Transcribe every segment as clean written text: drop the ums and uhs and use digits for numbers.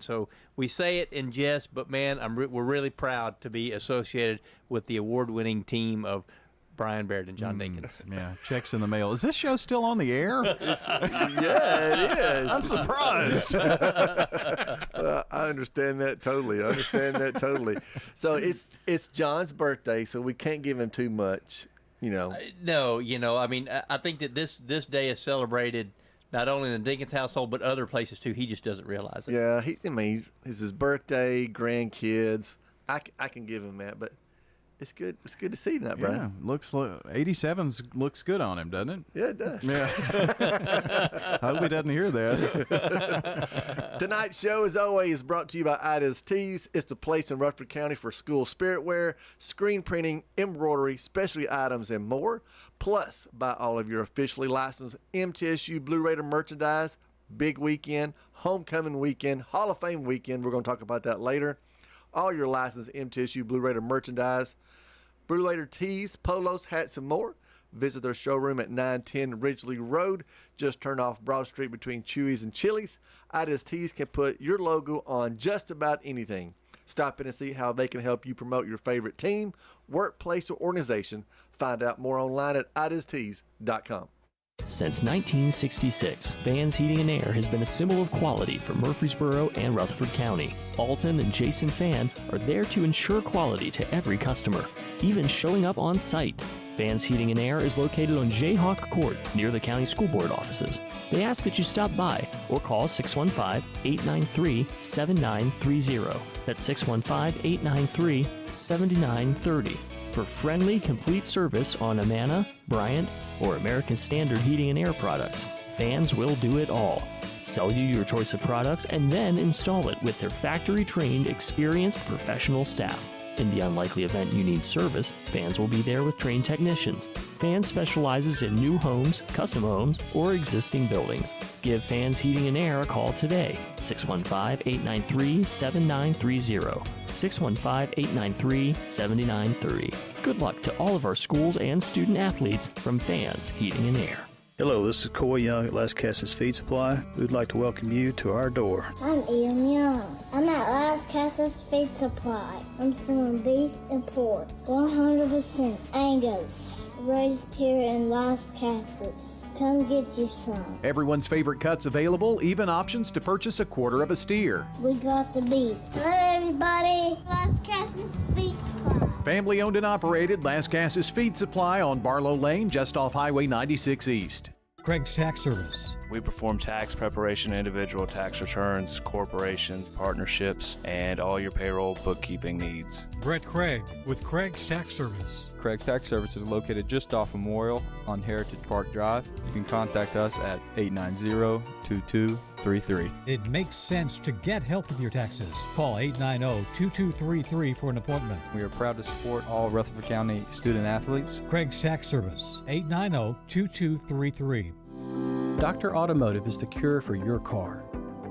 So we say it in jest, but man, we're really proud to be associated with the award-winning team of Brian Baird and John Dinkins. Yeah, checks in the mail. Is this show still on the air? Yeah, it is. I'm surprised. I understand that totally. So it's John's birthday, so we can't give him too much, No, I mean, I think that this day is celebrated not only in the Dinkins household, but other places too. He just doesn't realize it. Yeah, it's his birthday, grandkids. I can give him that, but it's good. It's good to see you tonight, Brian. Yeah, looks 87's looks good on him, doesn't it? Yeah, it does. Yeah. I hope he doesn't hear that. Tonight's show, as always, is brought to you by Ida's Tees. It's the place in Rutherford County for school spirit wear, screen printing, embroidery, specialty items, and more. Plus, buy all of your officially licensed MTSU Blue Raider merchandise. Big weekend, homecoming weekend, Hall of Fame weekend. We're going to talk about that later. All your licensed MTSU Blue Raider merchandise, Blue Raider tees, polos, hats, and more. Visit their showroom at 910 Ridgely Road. Just turn off Broad Street between Chewy's and Chili's. Ida's Tees can put your logo on just about anything. Stop in and see how they can help you promote your favorite team, workplace, or organization. Find out more online at idastees.com. Since 1966, Vans Heating and Air has been a symbol of quality for Murfreesboro and Rutherford County. Alton and Jason Fan are there to ensure quality to every customer, even showing up on site. Vans Heating and Air is located on Jayhawk Court near the county school board offices. They ask that you stop by or call 615-893-7930. That's 615-893-7930. For friendly, complete service on Amana, Bryant, or American Standard Heating and Air products, Vans will do it all. Sell you your choice of products and then install it with their factory-trained, experienced professional staff. In the unlikely event you need service, Vans will be there with trained technicians. Vans specializes in new homes, custom homes, or existing buildings. Give Vans Heating and Air a call today, 615-893-7930. 615-893-7930. Good luck to all of our schools and student athletes from Vans Heating and Air. Hello, this is Coy Young at Las Casas Feed Supply. We'd like to welcome you to our door. I'm Ian Young. I'm at Las Casas Feed Supply. I'm selling beef and pork, 100% Angus, raised here in Las Casas. Come get you some. Everyone's favorite cuts available, even options to purchase a quarter of a steer. We got the beef. Hello, everybody. Las Casas Feed Supply. Family owned and operated, Las Casas Feed Supply on Barlow Lane, just off Highway 96 East. Craig's Tax Service. We perform tax preparation, individual tax returns, corporations, partnerships, and all your payroll bookkeeping needs. Brett Craig with Craig's Tax Service. Craig's Tax Service is located just off Memorial on Heritage Park Drive. You can contact us at 890-2233. It makes sense to get help with your taxes. Call 890-2233 for an appointment. We are proud to support all Rutherford County student athletes. Craig's Tax Service, 890-2233. Dr. Automotive is the cure for your car.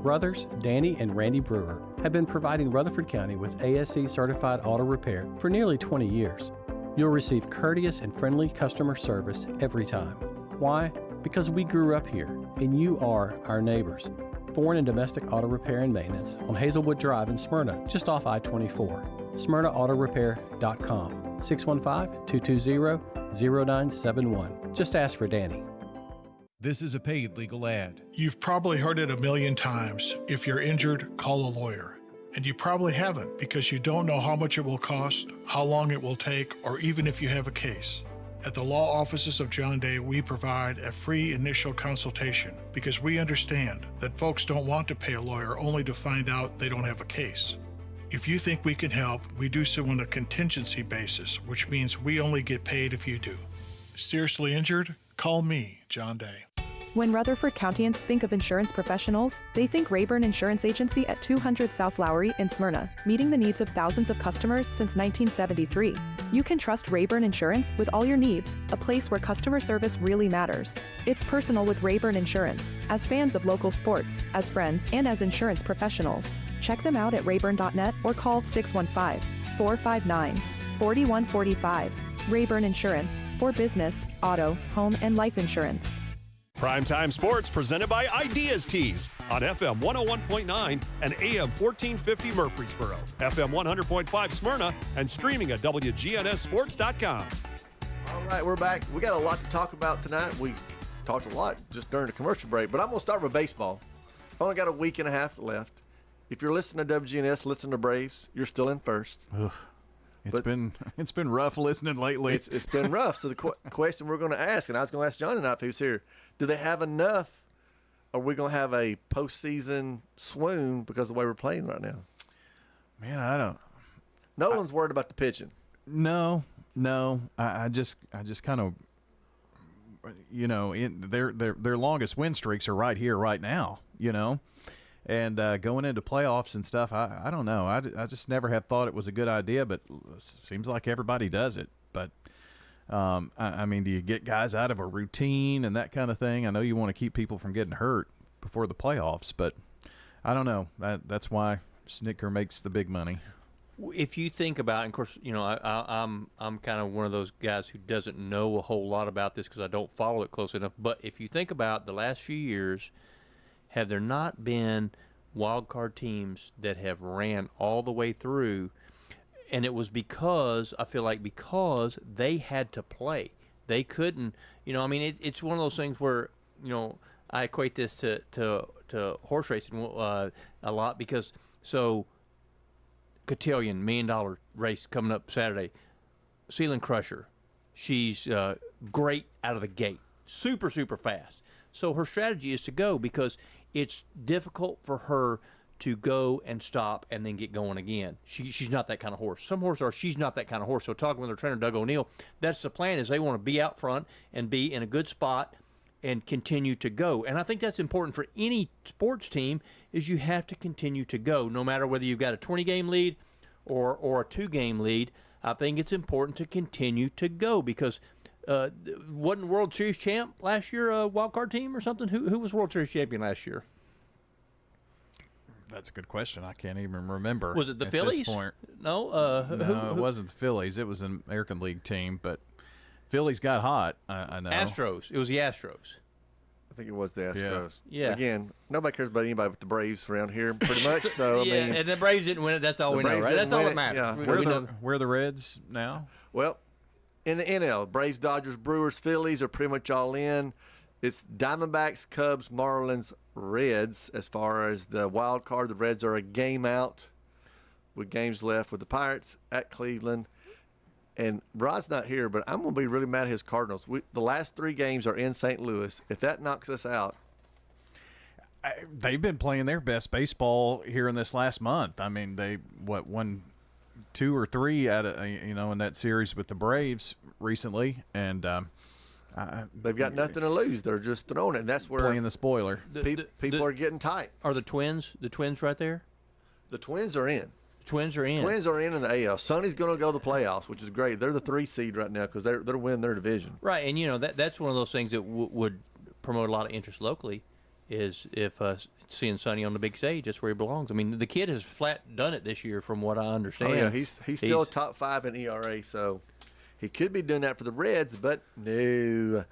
Brothers Danny and Randy Brewer have been providing Rutherford County with ASE certified auto repair for nearly 20 years. You'll receive courteous and friendly customer service every time. Why? Because we grew up here, and you are our neighbors. Foreign and domestic auto repair and maintenance on Hazelwood Drive in Smyrna, just off I-24. SmyrnaAutorepair.com, 615-220-0971. Just ask for Danny. This is a paid legal ad. You've probably heard it a million times. If you're injured, call a lawyer. And you probably haven't because you don't know how much it will cost, how long it will take, or even if you have a case. At the law offices of John Day, we provide a free initial consultation because we understand that folks don't want to pay a lawyer only to find out they don't have a case. If you think we can help, we do so on a contingency basis, which means we only get paid if you do. Seriously injured? Call me, John Day. When Rutherford Countyans think of insurance professionals, they think Rayburn Insurance Agency at 200 South Lowry in Smyrna, meeting the needs of thousands of customers since 1973. You can trust Rayburn Insurance with all your needs, a place where customer service really matters. It's personal with Rayburn Insurance, as fans of local sports, as friends, and as insurance professionals. Check them out at rayburn.net or call 615-459-4145. Rayburn Insurance, for business, auto, home, and life insurance. Primetime Sports presented by Ideas Tees on FM 101.9 and AM 1450 Murfreesboro, FM 100.5 Smyrna, and streaming at WGNSSports.com. All right, we're back. We got a lot to talk about tonight. We talked a lot just during the commercial break, but I'm going to start with baseball. Only got a week and a half left. If you're listening to WGNS, listen to Braves, you're still in first. Ugh. It's been rough listening lately. It's been rough. So the question we're going to ask, and I was going to ask John tonight if he was here, do they have enough? Or are we going to have a postseason swoon because of the way we're playing right now? Man, I don't. No one's worried about the pitching. No. I just kind of, their longest win streaks are right here, right now. And going into playoffs and stuff, I don't know. I just never have thought it was a good idea, but it seems like everybody does it. But, I mean, do you get guys out of a routine and that kind of thing? I know you want to keep people from getting hurt before the playoffs, but I don't know. That's why Snitker makes the big money. If you think about, and of course, I'm kind of one of those guys who doesn't know a whole lot about this because I don't follow it close enough. But if you think about the last few years, have there not been wild card teams that have ran all the way through? And it was because they had to play. They couldn't, it's one of those things where, I equate this to horse racing a lot because Cotillion, $1 million race coming up Saturday. Ceiling Crusher, she's great out of the gate, super, super fast. So her strategy is to go because it's difficult for her to go and stop and then get going again. She's not that kind of horse. Some horses are. She's not that kind of horse. So talking with her trainer, Doug O'Neill, that's the plan is they want to be out front and be in a good spot and continue to go. And I think that's important for any sports team is you have to continue to go no matter whether you've got a 20-game lead or a 2-game lead. I think it's important to continue to go because wasn't World Series champ last year a wild card team or something? Who was World Series champion last year? That's a good question. I can't even remember. Was it the Phillies? This point. No, no, it wasn't the Phillies. It was an American League team, but Phillies got hot. I know. Astros. It was the Astros. I think it was the Astros. Yeah. Again, nobody cares about anybody but the Braves around here, pretty much. So yeah, I mean, and the Braves didn't win it. That's all we know, right? That's all that matters. Yeah. Where are the Reds now? Well, in the NL, Braves, Dodgers, Brewers, Phillies are pretty much all in. It's Diamondbacks, Cubs, Marlins, Reds. As far as the wild card, the Reds are a game out with games left with the Pirates at Cleveland. And Rod's not here, but I'm going to be really mad at his Cardinals. The last 3 games are in St. Louis. If that knocks us out. They've been playing their best baseball here in this last month. I mean, they won 2 or 3 out of in that series with the Braves recently, and they've got nothing to lose. They're just throwing it. And that's where playing the spoiler. People are getting tight. Are the Twins right there? The Twins are in. Twins are in. Twins are in the AL. Sonny's going to go to the playoffs, which is great. They're the 3 seed right now because they're winning their division. Right, and that's one of those things that would promote a lot of interest locally. Is if seeing Sonny on the big stage, that's where he belongs. I mean, the kid has flat done it this year, from what I understand. Oh yeah, he's still top 5 in ERA, so he could be doing that for the Reds, but no.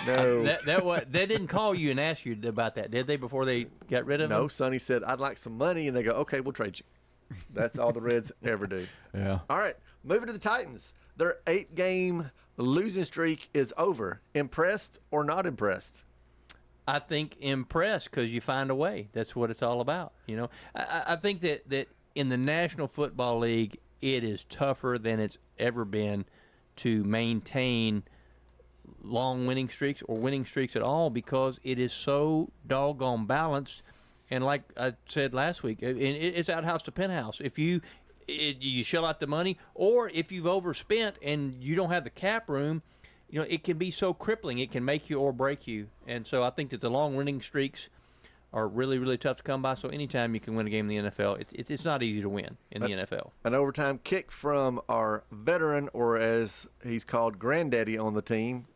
They didn't call you and ask you about that, did they? Before they got rid of him? No, Sonny said, "I'd like some money," and they go, "Okay, we'll trade you." That's all the Reds ever do. Yeah. All right, moving to the Titans. Their 8-game losing streak is over. Impressed or not impressed? I think impressed because you find a way. That's what it's all about. I think that in the National Football League, it is tougher than it's ever been to maintain long winning streaks or winning streaks at all because it is so doggone balanced. And like I said last week, it's outhouse to penthouse. If you shell out the money, or if you've overspent and you don't have the cap room, it can be so crippling. It can make you or break you. And so I think that the long winning streaks are really, really tough to come by. So anytime you can win a game in the NFL, it's not easy to win in the NFL. An overtime kick from our veteran, or as he's called, granddaddy on the team,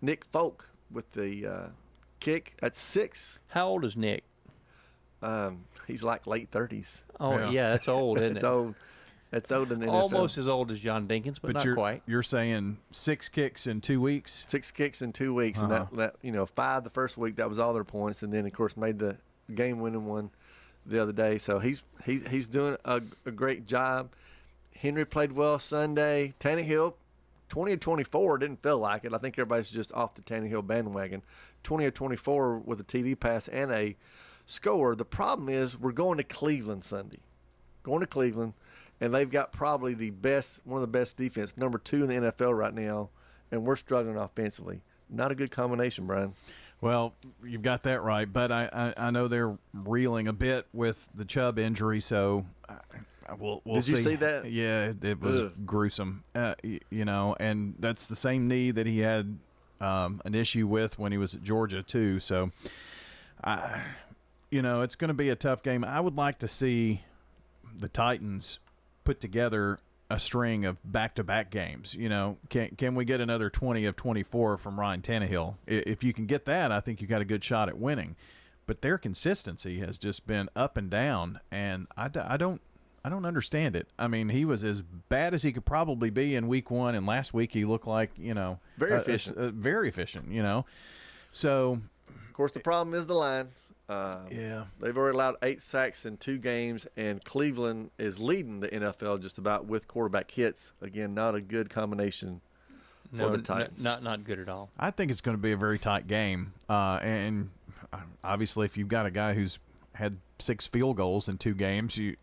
Nick Folk with the kick at 6. How old is Nick? He's like late 30s. Oh, yeah, that's old, isn't it? It's old. That's older than the NFL. Almost as old as John Dinkins, but not quite. You're saying 6 kicks in 2 weeks? 6 kicks in 2 weeks, and that 5 the first week. That was all their points, and then of course made the game-winning one the other day. So he's doing a great job. Henry played well Sunday. Tannehill, 20 of 24, didn't feel like it. I think everybody's just off the Tannehill bandwagon. 20 of 24 with a TD pass and a score. The problem is we're going to Cleveland Sunday. Going to Cleveland, and they've got probably one of the best defense, number 2 in the NFL right now, and we're struggling offensively. Not a good combination, Brian. Well, you've got that right, but I know they're reeling a bit with the Chubb injury, so we'll see. Did you see that? Yeah, it was gruesome. And that's the same knee that he had an issue with when he was at Georgia too. So, it's going to be a tough game. I would like to see the Titans put together a string of back-to-back games. Can we get another 20 of 24 from Ryan Tannehill? If you can get that, I think you got a good shot at winning. But their consistency has just been up and down, and I don't understand it. I mean, he was as bad as he could probably be in week 1, and last week he looked like, very efficient. Very efficient, So, of course, the problem is the line. They've already allowed 8 sacks in 2 games, and Cleveland is leading the NFL just about with quarterback hits. Again, not a good combination for the Titans. Not good at all. I think it's going to be a very tight game. And obviously, if you've got a guy who's had 6 field goals in 2 games, you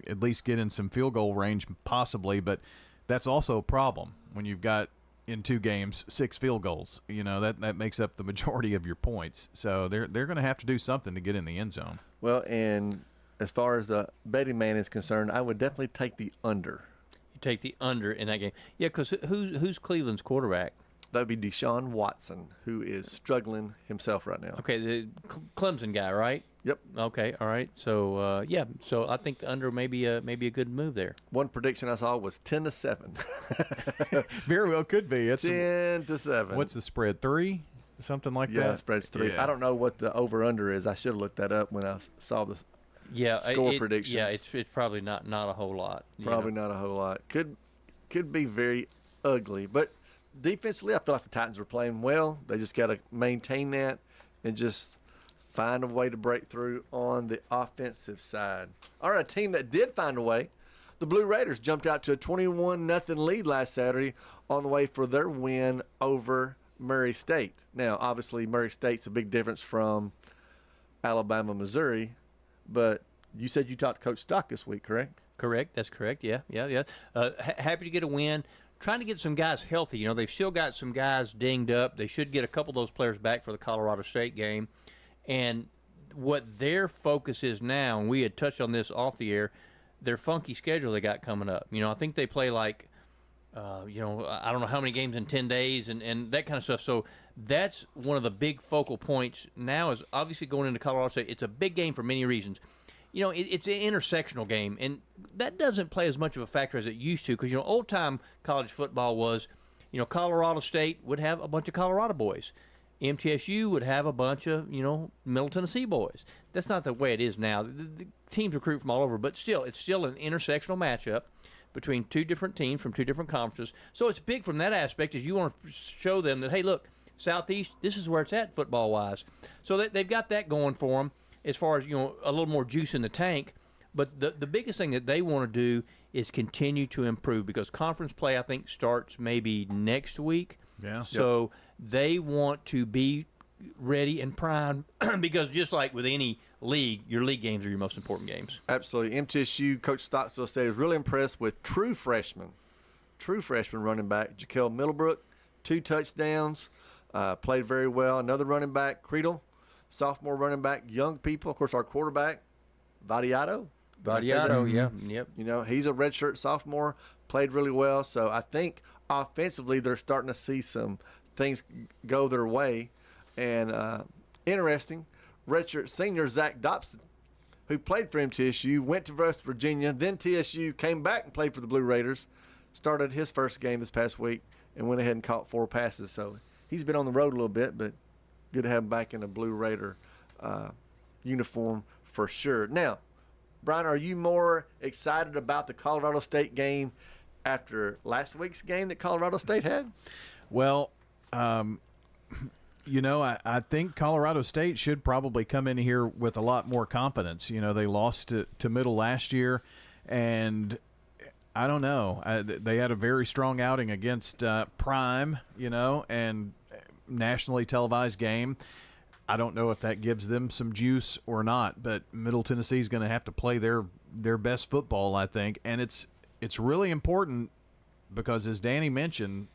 at least get in some field goal range possibly, but that's also a problem when you've got in 2 games 6 field goals. That makes up the majority of your points. So they're going to have to do something to get in the end zone. Well, and as far as the betting man is concerned, I would definitely take the under. You take the under in that game. Yeah, because who's Cleveland's quarterback? That would be Deshaun Watson, who is struggling himself right now. Okay, the Clemson guy, right? Yep. Okay, all right. So so I think the under may be a good move there. One prediction I saw was 10-7. Very well could be. It's 10-7. What's the spread? 3? Something like that. Yeah, the spread's 3. Yeah. I don't know what the over/under is. I should have looked that up when I saw the score predictions. Yeah, it's probably not a whole lot. Probably not a whole lot. Could be very ugly, but defensively, I feel like the Titans are playing well. They just got to maintain that and just find a way to break through on the offensive side. All right, a team that did find a way, the Blue Raiders jumped out to a 21-0 lead last Saturday on the way for their win over Murray State. Now, obviously, Murray State's a big difference from Alabama, Missouri, but you said you talked to Coach Stock this week, correct? Correct. That's correct. Yeah. Happy to get a win. Trying to get some guys healthy. They've still got some guys dinged up. They should get a couple of those players back for the Colorado State game. And what their focus is now, and we had touched on this off the air, their funky schedule they got coming up. I think they play like, I don't know how many games in 10 days and that kind of stuff. So that's one of the big focal points now is obviously going into Colorado State. It's a big game for many reasons. It's an intersectional game, and that doesn't play as much of a factor as it used to because, old-time college football was, Colorado State would have a bunch of Colorado boys. MTSU would have a bunch of, Middle Tennessee boys. That's not the way it is now. The teams recruit from all over, but still, it's still an intersectional matchup between 2 different teams from 2 different conferences. So it's big from that aspect as you want to show them that, hey, look, Southeast, this is where it's at football-wise. So they've got that going for them as far as, a little more juice in the tank. But the biggest thing that they want to do is continue to improve because conference play, I think, starts maybe next week. Yeah. So they want to be ready and primed because just like with any league, your league games are your most important games. Absolutely. MTSU, Coach Stockstill said, was really impressed with true freshman running back, Jaquel Middlebrook, 2 touchdowns, played very well. Another running back, Creedle, sophomore running back, young people. Of course, our quarterback, Vadiato, yeah. Yep. He's a redshirt sophomore, played really well. So I think offensively they're starting to see some things go their way. And interesting, redshirt senior Zach Dobson, who played for MTSU, went to West Virginia, then TSU, came back and played for the Blue Raiders, started his first game this past week, and went ahead and caught 4 passes. So he's been on the road a little bit, but good to have him back in a Blue Raider uniform for sure. Now, Brian, are you more excited about the Colorado State game after last week's game that Colorado State had? Well, you know, I think Colorado State should probably come in here with a lot more confidence. You know, they lost to Middle last year, and I don't know. They had a very strong outing against Prime, you know, and nationally televised game. I don't know if that gives them some juice or not, but Middle Tennessee is going to have to play their best football, I think. And it's really important because, as Danny mentioned,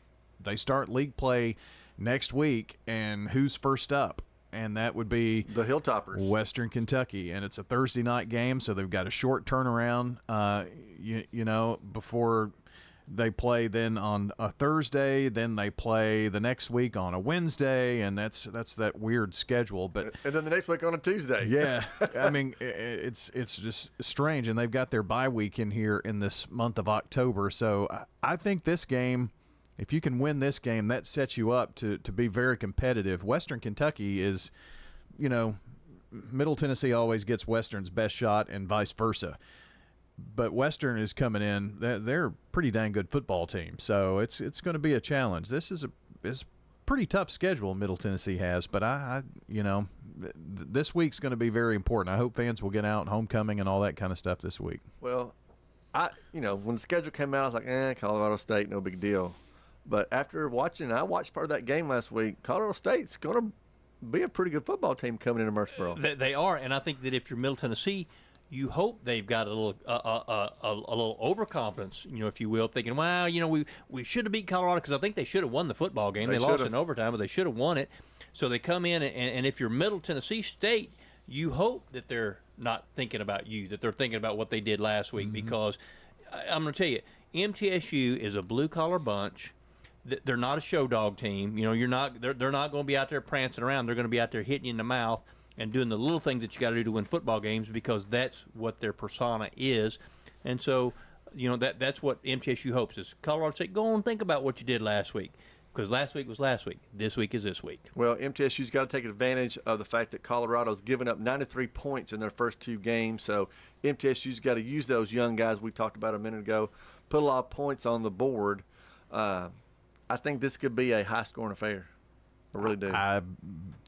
they start league play next week, and who's first up? And that would be the Hilltoppers, Western Kentucky. And it's a Thursday night game, so they've got a short turnaround, you know, before they play then on a Thursday, then they play the next week on a Wednesday, and that's that weird schedule. But and then the next week on a Tuesday. Yeah, I mean, it's just strange, and they've got their bye week in here in this month of October. So I think this game, if you can win this game, that sets you up to be very competitive. Western Kentucky is, you know, Middle Tennessee always gets Western's best shot and vice versa. But Western is coming in. They're a pretty dang good football team. So it's going to be a challenge. This is a pretty tough schedule Middle Tennessee has. But, I you know, this week's going to be very important. I hope fans will get out, homecoming and all that kind of stuff this week. Well, you know, when the schedule came out, I was like, Colorado State, no big deal. But after watching, I watched part of that game last week, Colorado State's going to be a pretty good football team coming into Murfreesboro. They are, and I think that if you're Middle Tennessee, you hope they've got a little overconfidence, you know, if you will, thinking, well, you know, we should have beat Colorado, because I think they should have won the football game. They lost in overtime, but they should have won it. So they come in, and if you're Middle Tennessee State, you hope that they're not thinking about you, that they're thinking about what they did last week, because I'm going to tell you, MTSU is a blue-collar bunch. They're not a show dog team. You know, they're not going to be out there prancing around. They're going to be out there hitting you in the mouth and doing the little things that you got to do to win football games, because that's what their persona is. And so, you know, that's what MTSU hopes is Colorado State, go and think about what you did last week, because last week was last week. This week is this week. Well, MTSU's got to take advantage of the fact that Colorado's given up 93 points in their first two games. So MTSU's got to use those young guys we talked about a minute ago, put a lot of points on the board. I think this could be a high-scoring affair. I really do.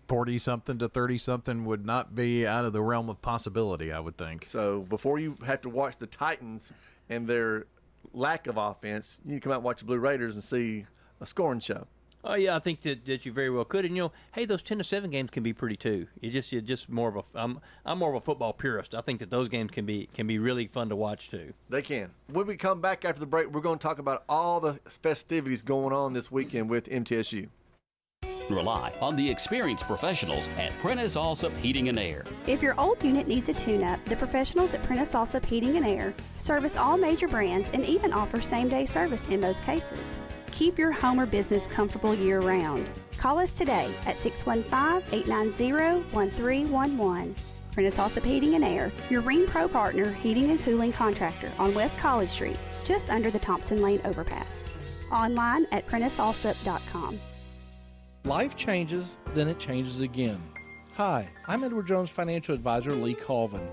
40-something to 30-something would not be out of the realm of possibility, I would think. So before you have to watch the Titans and their lack of offense, you can come out and watch the Blue Raiders and see a scoring show. Oh yeah, I think that you very well could. And you know, hey, those 10-7 games can be pretty too. You're just more of a I'm more of a football purist. I think that those games can be really fun to watch too. They can. When we come back after the break, we're going to talk about all the festivities going on this weekend with MTSU. Rely on the experienced professionals at Prentice Allsup Heating and Air. If your old unit needs a tune-up, the professionals at Prentice Allsup Heating and Air service all major brands and even offer same-day service in most cases. Keep your home or business comfortable year-round. Call us today at 615-890-1311. Prentice Allsup Heating and Air, your Ring Pro partner heating and cooling contractor on West College Street, just under the Thompson Lane overpass. Online at PrenticeAllsup.com. Life changes, then it changes again. Hi, I'm Edward Jones Financial Advisor Lee Colvin.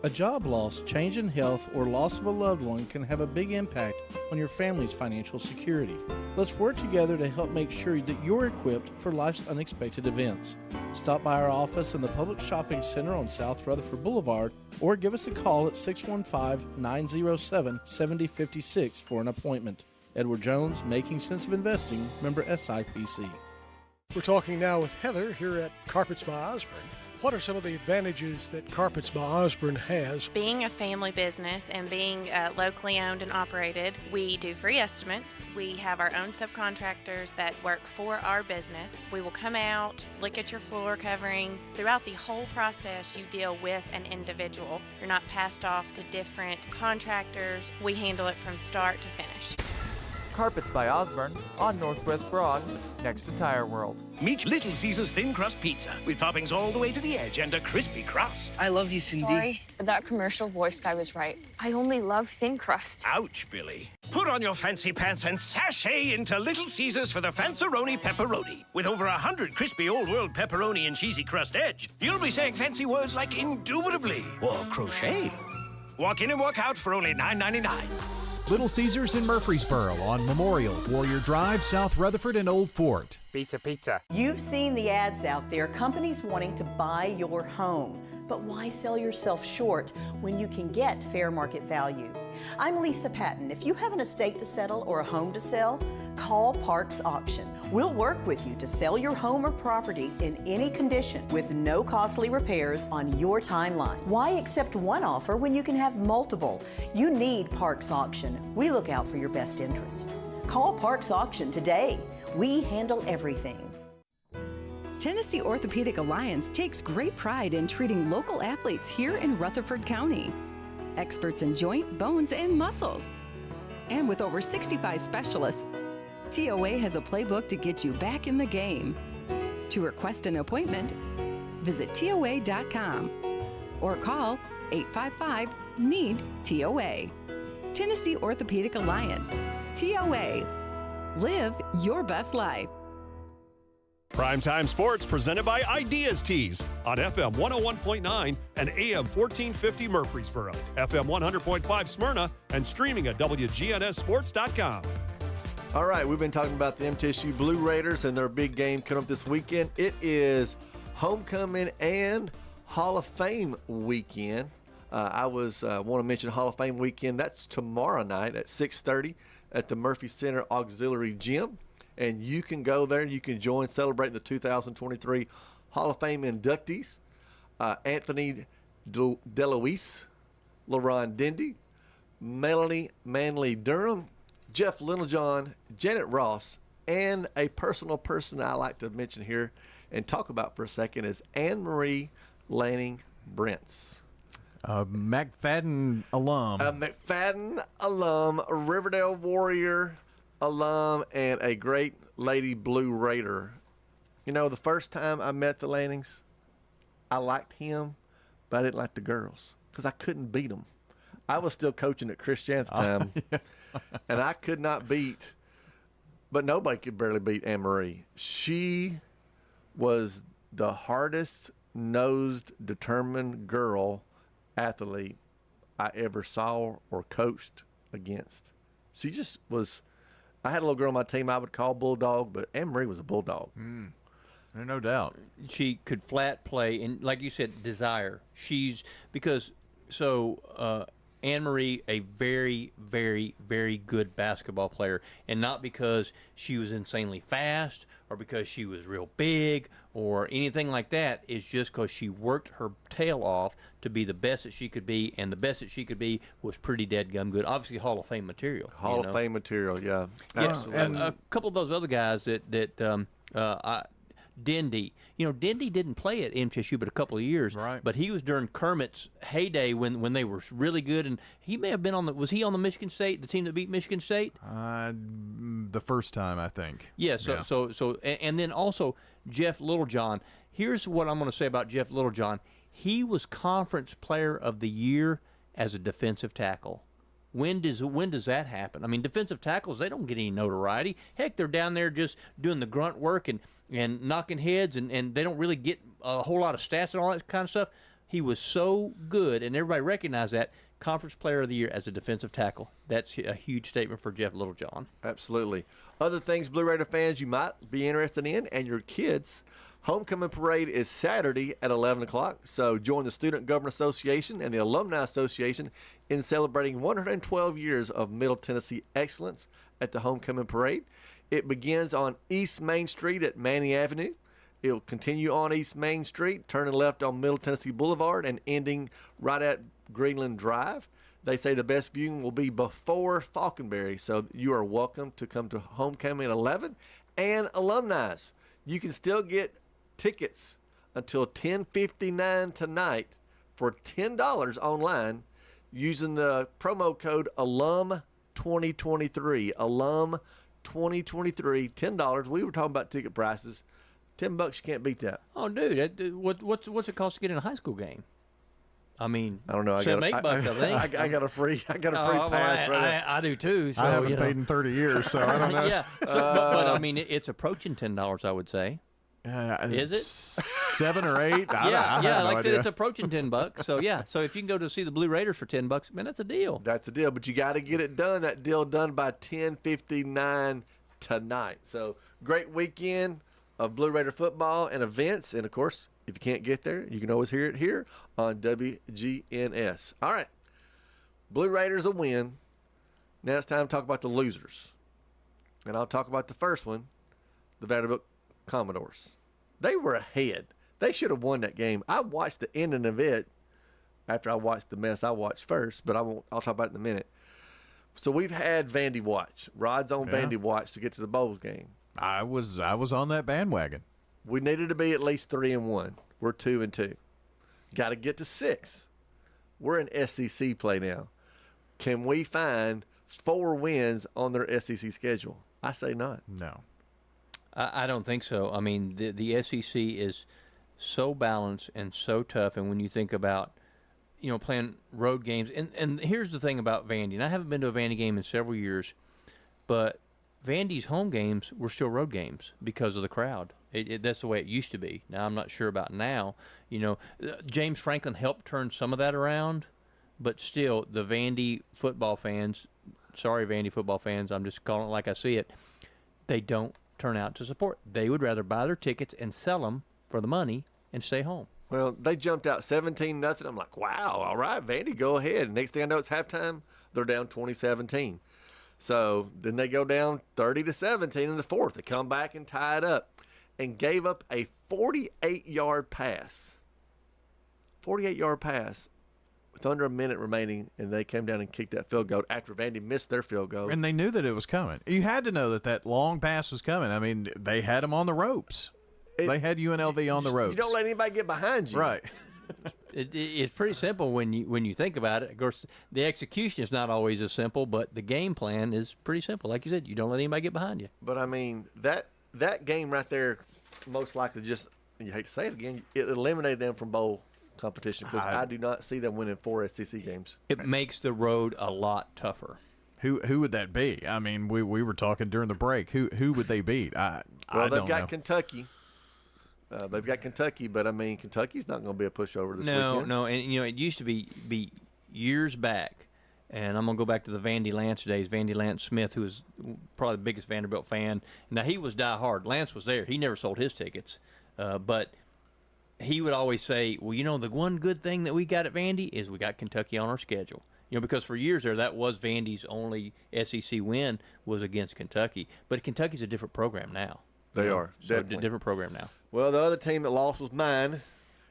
A job loss, change in health, or loss of a loved one can have a big impact on your family's financial security. Let's work together to help make sure that you're equipped for life's unexpected events. Stop by our office in the Public Shopping Center on South Rutherford Boulevard, or give us a call at 615-907-7056 for an appointment. Edward Jones, Making Sense of Investing, member SIPC. We're talking now with Heather here at Carpets by Osborne. What are some of the advantages that Carpets by Osborne has? Being a family business and being locally owned and operated, we do free estimates. We have our own subcontractors that work for our business. We will come out, look at your floor covering. Throughout the whole process, you deal with an individual. You're not passed off to different contractors. We handle it from start to finish. Carpets by Osborne on Northwest Broad, next to Tire World. Meet Little Caesars Thin Crust Pizza with toppings all the way to the edge and a crispy crust. I love you, Cindy. Sorry, that commercial voice guy was right. I only love thin crust. Ouch, Billy. Put on your fancy pants and sashay into Little Caesars for the Fanceroni Pepperoni. With over 100 crispy old-world pepperoni and cheesy crust edge, you'll be saying fancy words like indubitably or crochet. Walk in and walk out for only $9.99. Little Caesars in Murfreesboro on Memorial, Warrior Drive, South Rutherford, and Old Fort. Pizza, pizza. You've seen the ads out there, companies wanting to buy your home. But why sell yourself short when you can get fair market value? I'm Lisa Patton. If you have an estate to settle or a home to sell, call Parks Auction. We'll work with you to sell your home or property in any condition with no costly repairs on your timeline. Why accept one offer when you can have multiple? You need Parks Auction. We look out for your best interest. Call Parks Auction today. We handle everything. Tennessee Orthopedic Alliance takes great pride in treating local athletes here in Rutherford County. Experts in joint, bones, and muscles. And with over 65 specialists, TOA has a playbook to get you back in the game. To request an appointment, visit TOA.com or call 855-NEED-TOA. Tennessee Orthopedic Alliance. TOA. Live your best life. Primetime Sports presented by Ideas Tees on FM 101.9 and AM 1450 Murfreesboro, FM 100.5 Smyrna, and streaming at WGNSSports.com. All right, we've been talking about the MTSU Blue Raiders and their big game coming up this weekend. It is homecoming and Hall of Fame weekend. I want to mention Hall of Fame weekend. That's tomorrow night at 6:30 at the Murphy Center Auxiliary Gym. And you can go there. You can join, celebrating the 2023 Hall of Fame inductees. Anthony DeLuise, LaRon Dendy, Melanie Manley Durham, Jeff Littlejohn, Janet Ross, and a personal person I like to mention here and talk about for a second is Anne-Marie Lanning Brents. McFadden alum. A McFadden alum, a Riverdale Warrior alum, and a great Lady Blue Raider. You know, the first time I met the Lannings, I liked him, but I didn't like the girls because I couldn't beat them. I was still coaching at Christian at the time, and I could not beat, but nobody could barely beat Anne-Marie. She was the hardest-nosed, determined girl athlete I ever saw or coached against. She just was. I had a little girl on my team I would call Bulldog, but Anne-Marie was a Bulldog. No doubt. She could flat play, and like you said, desire. Anne-Marie, a very, very, very good basketball player, and not because she was insanely fast or because she was real big or anything like that. It's just because she worked her tail off to be the best that she could be, and the best that she could be was pretty dadgum good. Obviously, Hall of Fame material. Hall of Fame material, yeah. Absolutely. And a couple of those other guys Dendy. Dendy didn't play at MTSU but a couple of years. Right. But he was during Kermit's heyday when they were really good, and he may have been was he on the Michigan State, the team that beat Michigan State? The first time, I think. Yeah, and then also Jeff Littlejohn. Here's what I'm going to say about Jeff Littlejohn. He was Conference Player of the Year as a defensive tackle. When does that happen? I mean, defensive tackles, they don't get any notoriety. Heck, they're down there just doing the grunt work and knocking heads, and they don't really get a whole lot of stats and all that kind of stuff. He was so good, and everybody recognized that. Conference Player of the Year as a defensive tackle. That's a huge statement for Jeff Littlejohn. Absolutely. Other things, Blue Raider fans, you might be interested in, and your kids. Homecoming Parade is Saturday at 11 o'clock, so join the Student Government Association and the Alumni Association in celebrating 112 years of Middle Tennessee excellence at the Homecoming Parade. It begins on East Main Street at Manning Avenue. It will continue on East Main Street, turning left on Middle Tennessee Boulevard and ending right at Greenland Drive. They say the best viewing will be before Falconberry, so you are welcome to come to Homecoming at 11. And alumni, you can still get tickets until 10:59 tonight for $10 online using the promo code ALUM2023. ALUM2023, $10. We were talking about ticket prices. $10, you can't beat that. Oh, dude, what's it cost to get in a high school game? I mean, I don't know. $7-8, I think. I got a free pass. I do too. So, I haven't paid in 30 years, so I don't know. Yeah, but I mean, it's approaching $10, I would say. Is it? 7 or 8. I Like no I said, idea. it's approaching $10. So yeah, so if you can go to see the Blue Raiders for $10, man, that's a deal. That's a deal, but you got to get it done. That deal done by 10:59 tonight. So great weekend of Blue Raider football and events, and of course, if you can't get there, you can always hear it here on WGNS. All right, Blue Raiders a win. Now it's time to talk about the losers, and I'll talk about the first one, the Vanderbilt Commodores. They were ahead. They should have won that game. I watched the ending of it after I watched the mess I watched first, but I'll talk about it in a minute. So we've had Vandy watch. Rod's on Vandy watch to get to the Bowls game. I was on that bandwagon. We needed to be at least 3-1. We're 2-2. Got to get to 6. We're in SEC play now. Can we find 4 wins on their SEC schedule? I say not. No. I don't think so. I mean, the SEC is so balanced and so tough, and when you think about, playing road games, and here's the thing about Vandy, and I haven't been to a Vandy game in several years, but Vandy's home games were still road games because of the crowd. That's the way it used to be. Now, I'm not sure about now. James Franklin helped turn some of that around, but still, the Vandy football fans, sorry, Vandy football fans, I'm just calling it like I see it, they don't turn out to support. They would rather buy their tickets and sell them for the money and stay home. Well, they jumped out 17-0. I'm like, wow, all right, Vandy, go ahead. Next thing I know, it's halftime. They're down 20-17. So then they go down 30-17 in the fourth. They come back and tie it up and gave up a 48-yard pass. 48-yard pass with under a minute remaining, and they came down and kicked that field goal after Vandy missed their field goal. And they knew that it was coming. You had to know that long pass was coming. I mean, they had them on the ropes. They had UNLV on the ropes. You don't let anybody get behind you. Right. It's pretty simple when you think about it. Of course, the execution is not always as simple, but the game plan is pretty simple. Like you said, you don't let anybody get behind you. But, I mean, that game right there most likely just, you hate to say it again, it eliminated them from bowl competition because I do not see them winning 4 SEC games. It makes the road a lot tougher. Who would that be? I mean, we were talking during the break. Who would they beat? I don't know. They've got Kentucky. They've got Kentucky, but, I mean, Kentucky's not going to be a pushover this weekend. No, and, it used to be years back, and I'm going to go back to the Vandy Lance days. Vandy Lance Smith, who was probably the biggest Vanderbilt fan. Now, he was diehard. Lance was there. He never sold his tickets. But he would always say, well, the one good thing that we got at Vandy is we got Kentucky on our schedule. Because for years there, that was Vandy's only SEC win was against Kentucky. But Kentucky's a different program now. They are. So a definitely. different program now. Well, the other team that lost was mine.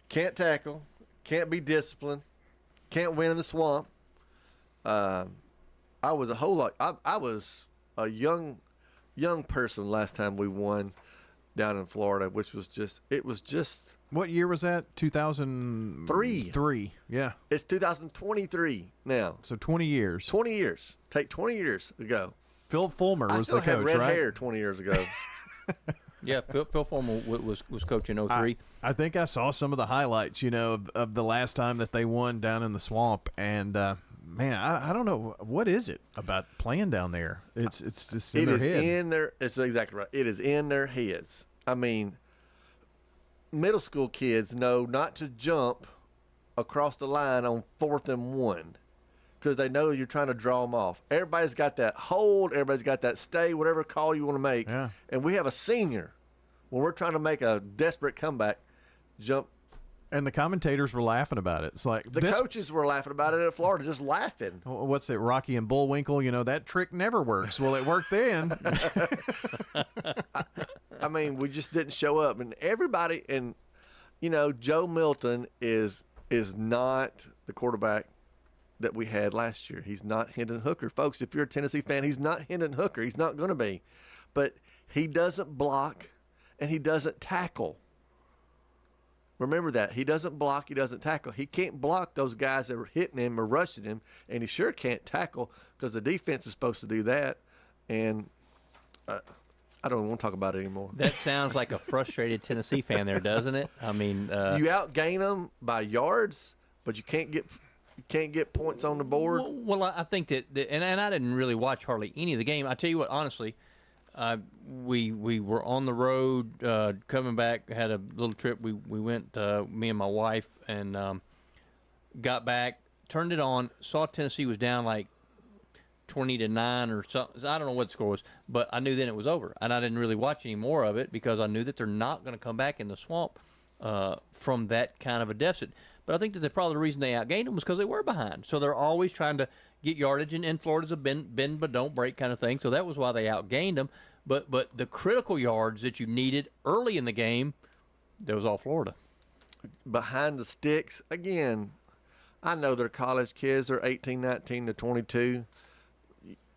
Can't tackle. Can't be disciplined. Can't win in the swamp. I was a whole lot. I was a young person last time we won down in Florida, which was just. What year was that? 2003. 3. Yeah. It's 2023 now. So 20 years. 20 years. Take 20 years to go. Phil Fulmer was the coach, I still had red right? hair 20 years ago. Yeah, Phil Fulmer was coaching 03. I think I saw some of the highlights, of the last time that they won down in the swamp, and man, I don't know, what is it about playing down there? It's just in their head. It's exactly right. It is in their heads. I mean, middle school kids know not to jump across the line on 4th and 1 because they know you're trying to draw them off. Everybody's got that hold. Everybody's got that stay, whatever call you want to make. Yeah. And we have a senior when we're trying to make a desperate comeback, jump. And the commentators were laughing about it. It's like the coaches were laughing about it at Florida, just laughing. What's it, Rocky and Bullwinkle? That trick never works. Well, it worked then. I mean, we just didn't show up, and everybody, and Joe Milton is not the quarterback that we had last year. He's not Hendon Hooker, folks. If you're a Tennessee fan, he's not Hendon Hooker. He's not going to be, but he doesn't block and he doesn't tackle. Remember that. He doesn't block, he doesn't tackle. He can't block those guys that are hitting him or rushing him, and he sure can't tackle because the defense is supposed to do that. And I don't want to talk about it anymore. That sounds like a frustrated Tennessee fan there, doesn't it? I mean, you outgain them by yards, but you can't get points on the board. Well, I think that and I didn't really watch hardly any of the game. I tell you what, honestly, We were on the road coming back. Had a little trip. We went, me and my wife, and got back. Turned it on. Saw Tennessee was down like 20-9 or something. I don't know what the score was, but I knew then it was over, and I didn't really watch any more of it because I knew that they're not going to come back in the swamp from that kind of a deficit. But I think that probably the reason they outgained them was because they were behind. So they're always trying to get yardage, and Florida's a bend but don't break kind of thing. So that was why they outgained them. But the critical yards that you needed early in the game, that was all Florida. Behind the sticks, again, I know they're college kids. They're 18, 19 to 22.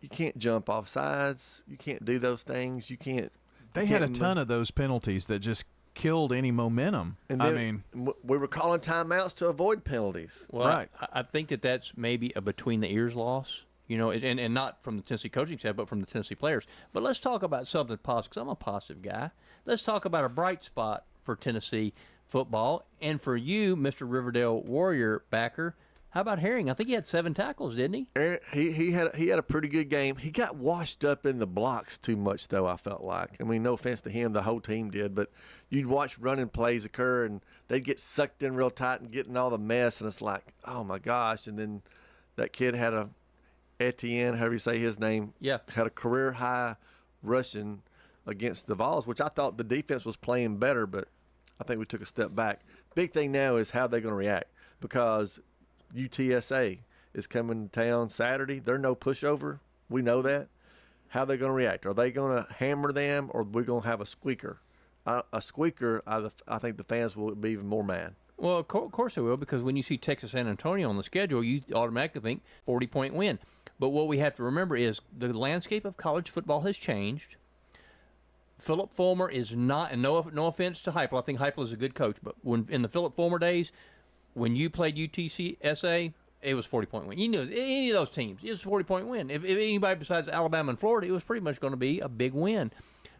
You can't jump off sides. You can't do those things. You can't. They had a ton of those penalties that just killed any momentum. And then, we were calling timeouts to avoid penalties. Well, right. I think that's maybe a between the ears loss, and not from the Tennessee coaching staff, but from the Tennessee players. But let's talk about something positive, because I'm a positive guy. Let's talk about a bright spot for Tennessee football. And for you, Mr. Riverdale Warrior backer, how about Herring? I think he had 7 tackles, didn't he? He had a pretty good game. He got washed up in the blocks too much, though, I felt like. I mean, no offense to him, the whole team did, but you'd watch running plays occur, and they'd get sucked in real tight and get in all the mess, and it's like, oh, my gosh. And then that kid had Etienne, however you say his name, had a career-high rushing against the Vols, which I thought the defense was playing better, but I think we took a step back. Big thing now is how they're going to react, because – UTSA is coming to town Saturday. They're no pushover. We know that. How are they going to react? Are they going to hammer them, or are we going to have a squeaker? A squeaker, I think the fans will be even more mad. Well, of course they will, because when you see Texas San Antonio on the schedule, you automatically think 40-point win. But what we have to remember is the landscape of college football has changed. Philip Fulmer is not, and no offense to Heupel, I think Heupel is a good coach, but when in the Philip Fulmer days, when you played UTSA, it was 40-point win. You knew any of those teams, it was a 40-point win. If anybody besides Alabama and Florida, it was pretty much going to be a big win.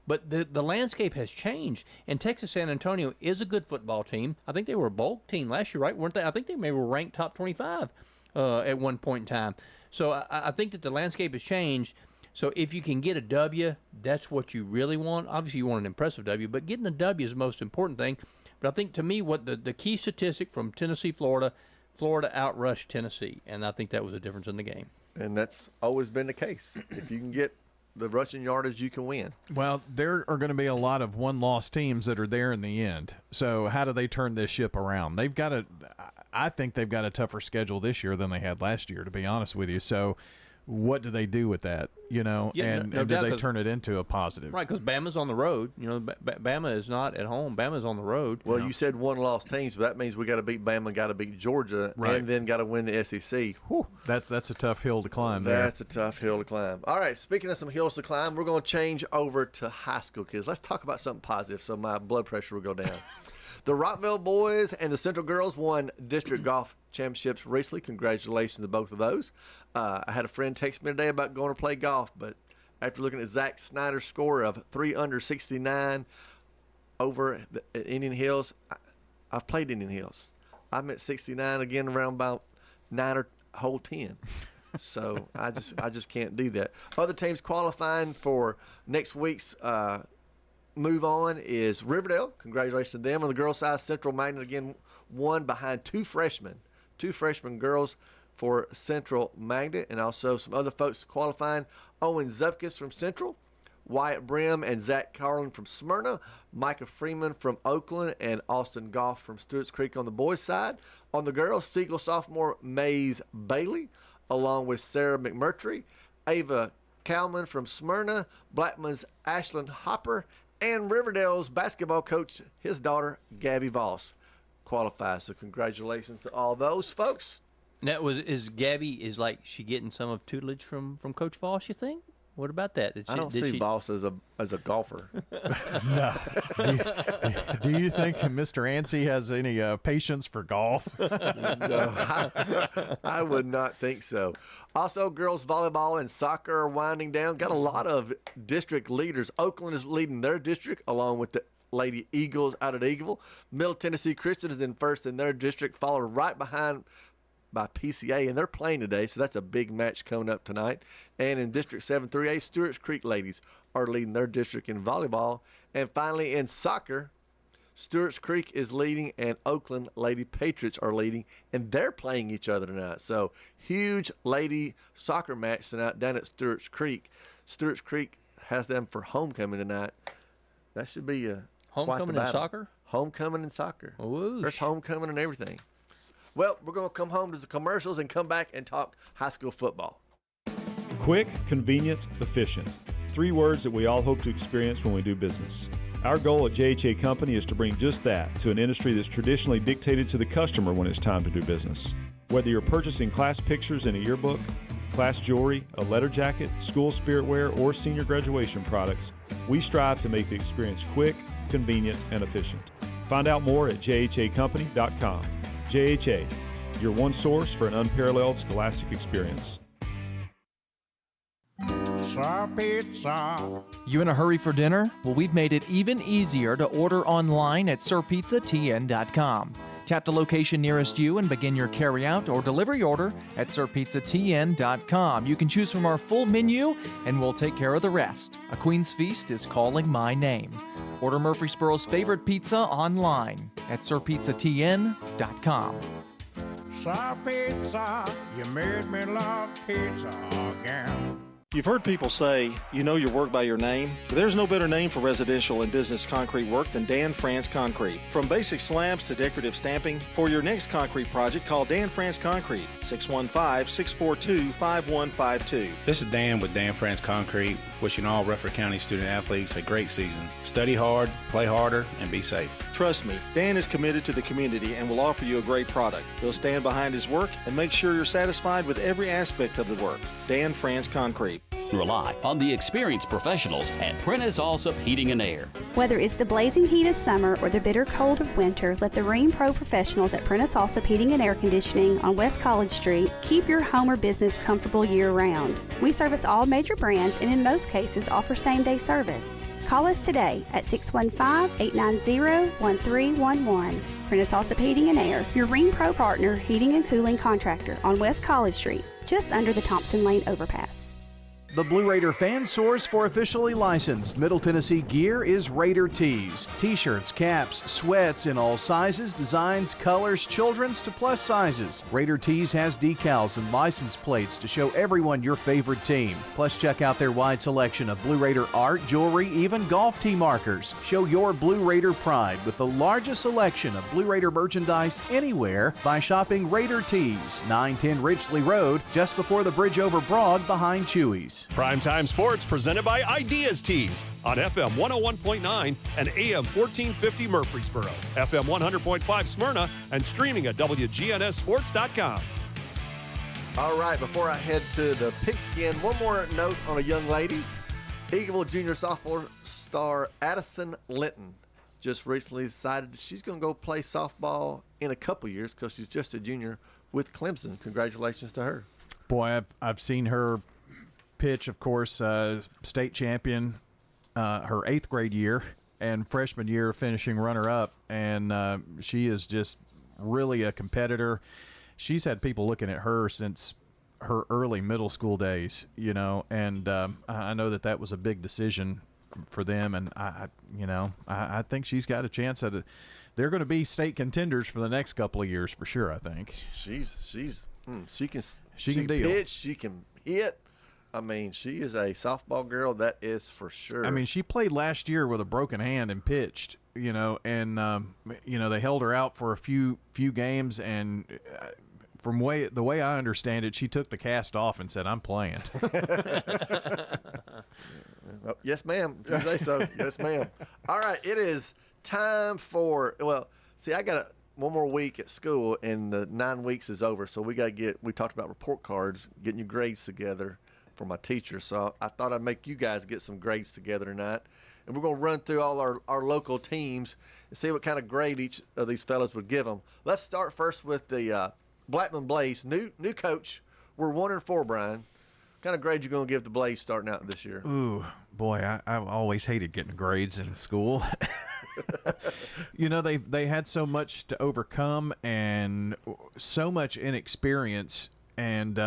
But the landscape has changed, and Texas San Antonio is a good football team. I think they were a bowl team last year, right? Weren't they? I think they maybe were ranked top 25 at one point in time. So I think that the landscape has changed. So if you can get a W, that's what you really want. Obviously, you want an impressive W, but getting a W is the most important thing. But I think, to me, what the key statistic from Tennessee, Florida outrushed Tennessee, and I think that was a difference in the game. And that's always been the case. If you can get the rushing yardage, you can win. Well, there are going to be a lot of one-loss teams that are there in the end. So how do they turn this ship around? I think they've got a tougher schedule this year than they had last year, to be honest with you. So what do they do with that, and do they turn it into a positive? Right, because Bama's on the road. Bama is not at home. Bama's on the road. Well, you said one-loss teams, but that means we got to beat Bama, got to beat Georgia, and then got to win the SEC. Whew. That's a tough hill to climb there. That's a tough hill to climb. All right, speaking of some hills to climb, we're going to change over to high school kids. Let's talk about something positive so my blood pressure will go down. The Rockville boys and the Central girls won district golf championships recently. Congratulations to both of those. I had a friend text me today about going to play golf, but after looking at Zach Snyder's score of 3 under 69 over at Indian Hills, I've played Indian Hills. I'm at 69 again around about 9 or hole 10. So I just can't do that. Other teams qualifying for next week's move on is Riverdale. Congratulations to them. On the girls' side, Central Magnet again won behind two freshmen girls for Central Magnet, and also some other folks qualifying. Owen Zupkis from Central, Wyatt Brim and Zach Carlin from Smyrna, Micah Freeman from Oakland, and Austin Goff from Stewart's Creek on the boys' side. On the girls, Siegel sophomore Maze Bailey, along with Sarah McMurtry, Ava Kalman from Smyrna, Blackman's Ashlyn Hopper, and Riverdale's basketball coach, his daughter, Gabby Voss, qualifies. So congratulations to all those folks. That is Gabby, like she getting some of tutelage from Coach Voss, you think? What about that? I don't see Voss as a golfer. No. Do you think Mr. Ansey has any patience for golf? No, I would not think so. Also, girls volleyball and soccer are winding down. Got a lot of district leaders. Oakland is leading their district along with the Lady Eagles out at Eagleville. Middle Tennessee Christian is in first in their district, followed right behind by PCA, and they're playing today, so that's a big match coming up tonight. And in District 7 3A, Stewart's Creek ladies are leading their district in volleyball. And finally, in soccer, Stewart's Creek is leading, and Oakland Lady Patriots are leading, and they're playing each other tonight. So, huge lady soccer match tonight down at Stewart's Creek. Stewart's Creek has them for homecoming tonight. That should be a homecoming in soccer? Homecoming in soccer. Whoosh. There's homecoming and everything. Well, we're going to come home to the commercials and come back and talk high school football. Quick, convenient, efficient. 3 words that we all hope to experience when we do business. Our goal at JHA Company is to bring just that to an industry that's traditionally dictated to the customer when it's time to do business. Whether you're purchasing class pictures in a yearbook, class jewelry, a letter jacket, school spirit wear, or senior graduation products, we strive to make the experience quick, convenient, and efficient. Find out more at jhacompany.com. JHA, your one source for an unparalleled scholastic experience. Pizza. You in a hurry for dinner? Well, we've made it even easier to order online at sirpizzatn.com. Tap the location nearest you and begin your carryout or delivery order at sirpizzatn.com. You can choose from our full menu, and we'll take care of the rest. A Queen's Feast is calling my name. Order Murfreesboro's favorite pizza online at sirpizzatn.com. Sir Pizza, you made me love pizza again. You've heard people say, you know your work by your name, but there's no better name for residential and business concrete work than Dan France Concrete. From basic slabs to decorative stamping, for your next concrete project, call Dan France Concrete, 615-642-5152. This is Dan with Dan France Concrete, wishing all Rutherford County student athletes a great season. Study hard, play harder, and be safe. Trust me, Dan is committed to the community and will offer you a great product. He'll stand behind his work and make sure you're satisfied with every aspect of the work. Dan France Concrete. Rely on the experienced professionals at Prentice Allsup Heating and Air. Whether it's the blazing heat of summer or the bitter cold of winter, let the Rheem Pro professionals at Prentice Allsup Heating and Air Conditioning on West College Street keep your home or business comfortable year-round. We service all major brands and in most cases offer same-day service. Call us today at 615-890-1311. Prentice Allsup Heating and Air, your Rheem Pro partner heating and cooling contractor on West College Street, just under the Thompson Lane overpass. The Blue Raider fan source for officially licensed Middle Tennessee gear is Raider Tees. T-shirts, caps, sweats in all sizes, designs, colors, children's to plus sizes. Raider Tees has decals and license plates to show everyone your favorite team. Plus, check out their wide selection of Blue Raider art, jewelry, even golf tee markers. Show your Blue Raider pride with the largest selection of Blue Raider merchandise anywhere by shopping Raider Tees, 910 Ridgely Road, just before the bridge over Broad behind Chewy's. Primetime Sports presented by Ideas Tees on FM 101.9 and AM 1450 Murfreesboro, FM 100.5 Smyrna, and streaming at WGNSSports.com. All right, before I head to the pigskin, one more note on a young lady. Eagleville Junior sophomore star Addison Linton just recently decided she's going to go play softball in a couple years because she's just a junior with Clemson. Congratulations to her. Boy, I've seen her pitch, of course, state champion her 8th grade year and freshman year finishing runner-up, and she is just really a competitor. She's had people looking at her since her early middle school days, you know, and I know that was a big decision for them, and I think she's got a chance at it. They're going to be state contenders for the next couple of years for sure, I think. She can deal. Pitch, she can hit. I mean, she is a softball girl, that is for sure. I mean, she played last year with a broken hand and pitched, you know, and they held her out for a few games, and from the way I understand it, she took the cast off and said, "I'm playing." Well, yes, ma'am. If you say so. Yes, ma'am. All right, it is time for. Well, see, I got one more week at school, and the 9 weeks is over. So we talked about report cards, getting your grades together for my teacher. So I thought I'd make you guys get some grades together tonight. And we're going to run through all our local teams and see what kind of grade each of these fellas would give them. Let's start first with the Blackman Blaze. New coach. We're 1-4, Brian. What kind of grade you going to give the Blaze starting out this year? Ooh, boy, I always hated getting grades in school. You know, they had so much to overcome and so much inexperience, and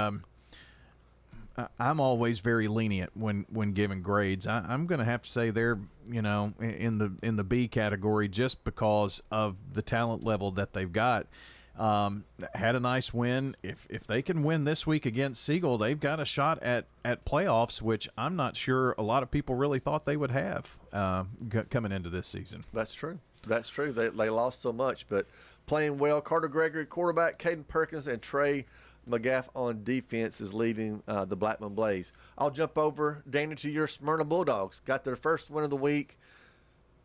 I'm always very lenient when giving grades. I'm going to have to say they're, you know, in the B category just because of the talent level that they've got. Had a nice win. If they can win this week against Siegel, they've got a shot at playoffs, which I'm not sure a lot of people really thought they would have coming into this season. That's true. That's true. They lost so much, but playing well. Carter Gregory, quarterback, Caden Perkins, and Trey McGaff on defense is leading the Blackman Blaze. I'll jump over, Danny, to your Smyrna Bulldogs. Got their first win of the week.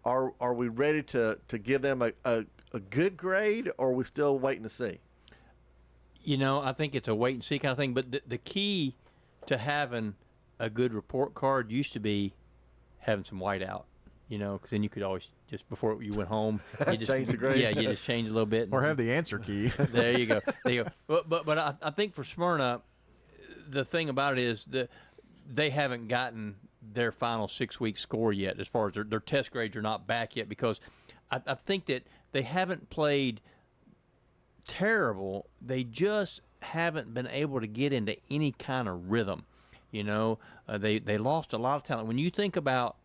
Are we ready to give them a good grade, or are we still waiting to see? You know, I think it's a wait and see kind of thing. But the key to having a good report card used to be having some whiteout. You know, because then you could always just before you went home, you just change the grade. Yeah, you just change a little bit, or have the answer key. There you go. There you go. But I think for Smyrna, the thing about it is that they haven't gotten their final 6-week score yet, as far as their test grades are not back yet, because I think that they haven't played terrible. They just haven't been able to get into any kind of rhythm. You know, they lost a lot of talent. When you think about,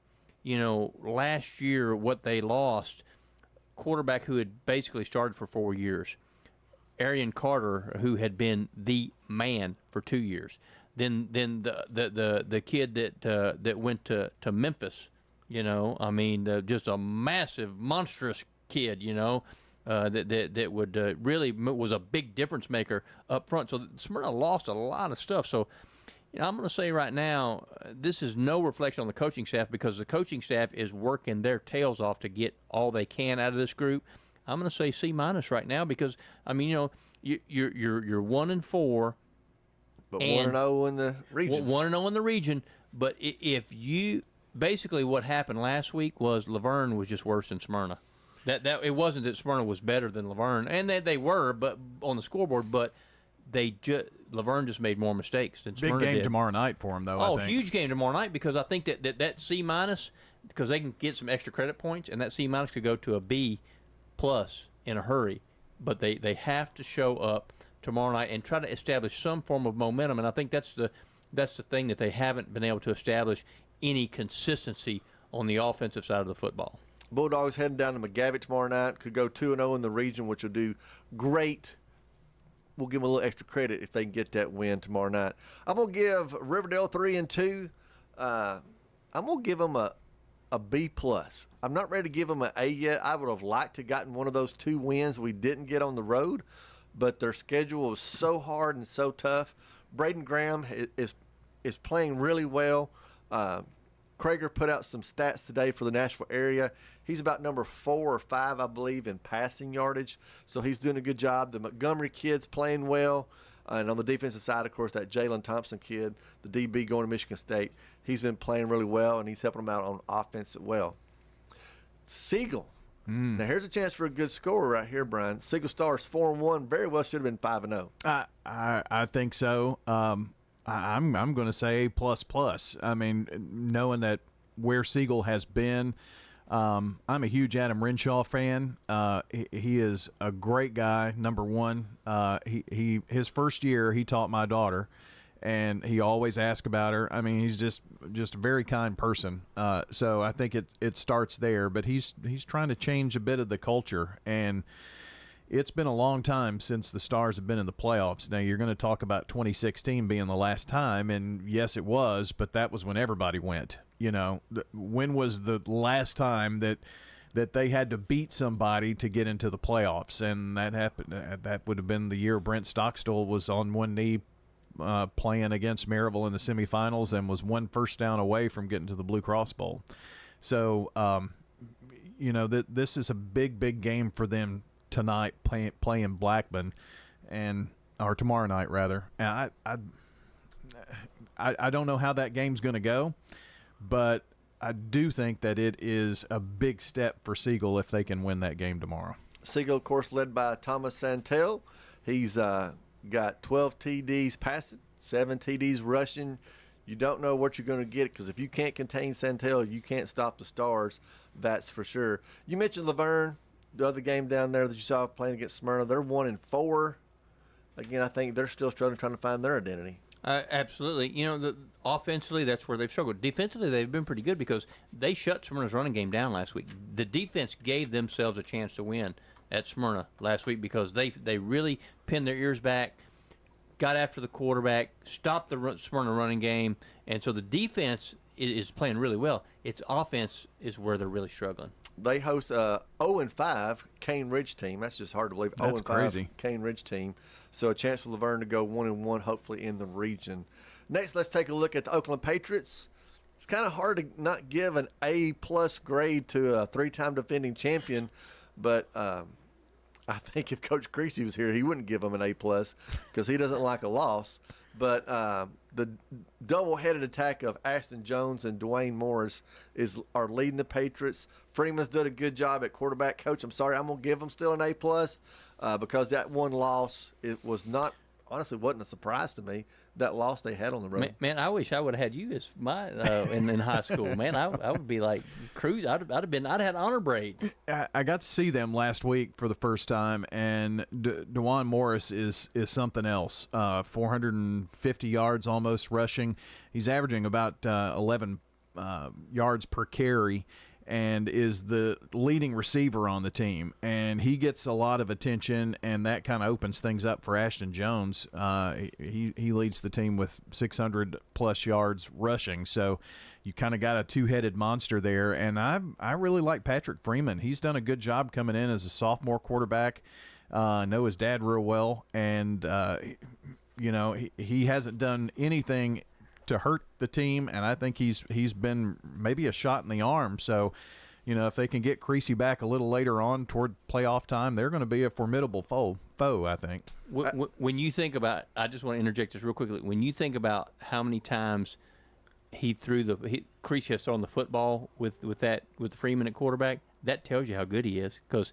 you know, last year what they lost, quarterback who had basically started for 4 years, Arian Carter, who had been the man for 2 years, then the kid that went to Memphis, you know, I mean, just a massive, monstrous kid, you know, that would really was a big difference maker up front. So Smyrna lost a lot of stuff. So, you know, I'm going to say right now, this is no reflection on the coaching staff, because the coaching staff is working their tails off to get all they can out of this group. I'm going to say C- right now, because I mean, you know, you're 1-4, but 1-0 in the region. 1-0 in the region. But if you basically what happened last week was Laverne was just worse than Smyrna. That it wasn't that Smyrna was better than Laverne, and they were, but on the scoreboard, but Laverne just made more mistakes than Smyrna Big game did. Tomorrow night for them, though. Oh, I think. Huge game tomorrow night, because I think that C-, because they can get some extra credit points, and that C- could go to a B+ in a hurry. But they have to show up tomorrow night and try to establish some form of momentum, and I think that's the thing that they haven't been able to establish any consistency on the offensive side of the football. Bulldogs heading down to McGavitt tomorrow night. Could go 2-0 in the region, which will do great. We'll give them a little extra credit if they can get that win tomorrow night. I'm going to give Riverdale 3-2. I'm going to give them a B+. I'm not ready to give them an A yet. I would have liked to have gotten one of those 2 wins we didn't get on the road, but their schedule was so hard and so tough. Braden Graham is playing really well. Krager put out some stats today for the Nashville area. He's about number 4 or 5, I believe, in passing yardage, so he's doing a good job. The Montgomery kid's playing well, and on the defensive side, of course, that Jalen Thompson kid, the DB going to Michigan State, he's been playing really well, and he's helping them out on offense as well. Siegel. Now, here's a chance for a good score right here, Brian. Siegel Stars 4-1, very well should have been 5-0. I think so. I'm going to say A++. I mean, knowing that where Siegel has been, I'm a huge Adam Renshaw fan. He is a great guy. Number one, his first year he taught my daughter, and he always asked about her. I mean, he's just a very kind person. So I think it starts there. But he's trying to change a bit of the culture, and it's been a long time since the Stars have been in the playoffs. Now, you're going to talk about 2016 being the last time, and yes, it was, but that was when everybody went. You know, when was the last time that they had to beat somebody to get into the playoffs? And that happened. That would have been the year Brent Stockstill was on one knee playing against Maryville in the semifinals and was 1 first down away from getting to the Blue Cross Bowl. So, you know, this is a big game for them tonight, playing Blackman, or tomorrow night rather. And I don't know how that game's going to go, but I do think that it is a big step for Siegel if they can win that game tomorrow. Siegel, of course, led by Thomas Santel. He's got 12 TDs passing, 7 TDs rushing. You don't know what you're going to get because if you can't contain Santel, you can't stop the Stars. That's for sure. You mentioned Laverne, the other game down there that you saw playing against Smyrna. They're 1-4. Again, I think they're still struggling trying to find their identity. Absolutely. Offensively, that's where they've struggled. Defensively, they've been pretty good because they shut Smyrna's running game down last week. The defense gave themselves a chance to win at Smyrna last week because they really pinned their ears back, got after the quarterback, stopped the Smyrna running game, and so the defense is playing really well. Its offense is where they're really struggling. They host a 0-5 Cane Ridge team. That's just hard to believe. That's 0-5 crazy. Cane Ridge team. So a chance for Laverne to go 1-1, hopefully in the region. Next, let's take a look at the Oakland Patriots. It's kind of hard to not give an A+ grade to a 3-time defending champion, but I think if Coach Creasy was here, he wouldn't give them an A+ because he doesn't like a loss. But the double-headed attack of Ashton Jones and Dwayne Morris are leading the Patriots. Freeman's done a good job at quarterback. Coach, I'm sorry, I'm going to give them still an A+, because that one loss, it was not, honestly, wasn't a surprise to me, that loss they had on the road. Man, I wish I would have had you as my in high school. Man, I would be like cruise. I'd have had honor braids. I got to see them last week for the first time, and DeJuan Morris is something else. 450 yards almost rushing. He's averaging about 11 yards per carry, and is the leading receiver on the team. And he gets a lot of attention, and that kind of opens things up for Ashton Jones. He leads the team with 600-plus yards rushing. So you kind of got a two-headed monster there. And I really like Patrick Freeman. He's done a good job coming in as a sophomore quarterback. I know his dad real well. And, he hasn't done anything to hurt the team, and I think he's been maybe a shot in the arm. So, if they can get Creasy back a little later on toward playoff time, they're going to be a formidable foe, I think. When you think about, I just want to interject this real quickly. When you think about how many times Creasy has thrown the football with Freeman at quarterback, that tells you how good he is. Because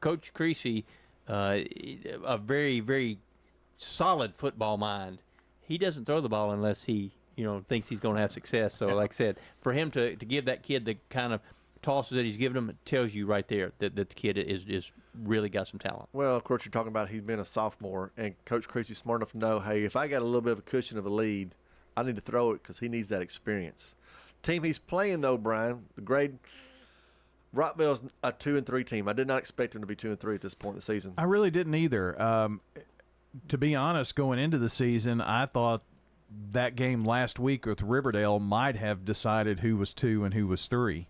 Coach Creasy, a very, very solid football mind. He doesn't throw the ball unless he, thinks he's going to have success. So, like I said, for him to give that kid the kind of tosses that he's giving him, it tells you right there that the kid is really got some talent. Well, of course, you're talking about he's been a sophomore, and Coach Creasy's smart enough to know, hey, if I got a little bit of a cushion of a lead, I need to throw it because he needs that experience. Team he's playing, though, Brian, the grade Rockville's a 2-3 team. I did not expect him to be 2-3 at this point in the season. I really didn't either. To be honest, going into the season, I thought that game last week with Riverdale might have decided who was 2 and who was 3.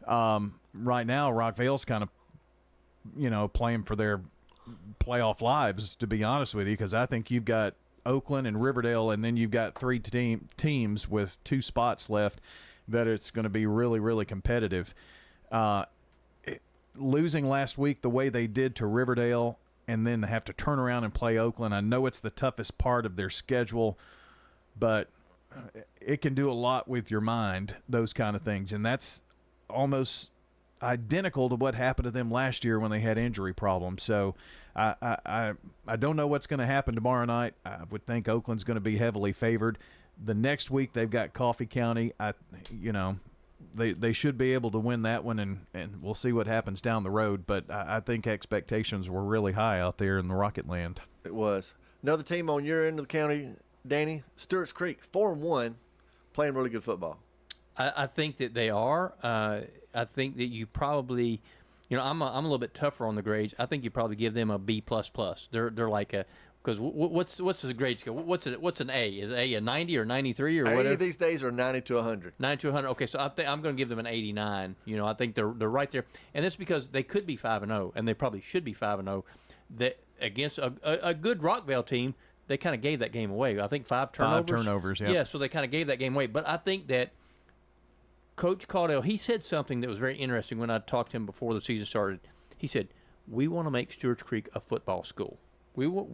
Right now, Rockville's kind of, playing for their playoff lives, to be honest with you, because I think you've got Oakland and Riverdale, and then you've got 3 teams with 2 spots left that it's going to be really, really competitive. Losing last week the way they did to Riverdale, and then have to turn around and play Oakland. I know it's the toughest part of their schedule, but it can do a lot with your mind, those kind of things. And that's almost identical to what happened to them last year when they had injury problems. So I don't know what's going to happen tomorrow night. I would think Oakland's going to be heavily favored. The next week they've got Coffee County. They should be able to win that one, and we'll see what happens down the road. But I think expectations were really high out there in the Rocket Land. It was. Another team on your end of the county, Danny, Stewart's Creek, 4-1, playing really good football. I think that they are. I think that you probably, I'm a little bit tougher on the grades. I think you probably give them a B++. They're like a. Because what's the grade scale? What's an A? Is A 90 or 93 or whatever? 80 these days are 90 to 100. 90 to 100. Okay, so I'm going to give them an 89. I think they're right there, and it's because they could be 5-0, and they probably should be 5-0. That against a good Rockville team, they kind of gave that game away. I think 5 turnovers. 5 turnovers, yeah. Yeah, so they kind of gave that game away. But I think that Coach Caudell, he said something that was very interesting when I talked to him before the season started. He said, "We want to make Stewart's Creek a football school.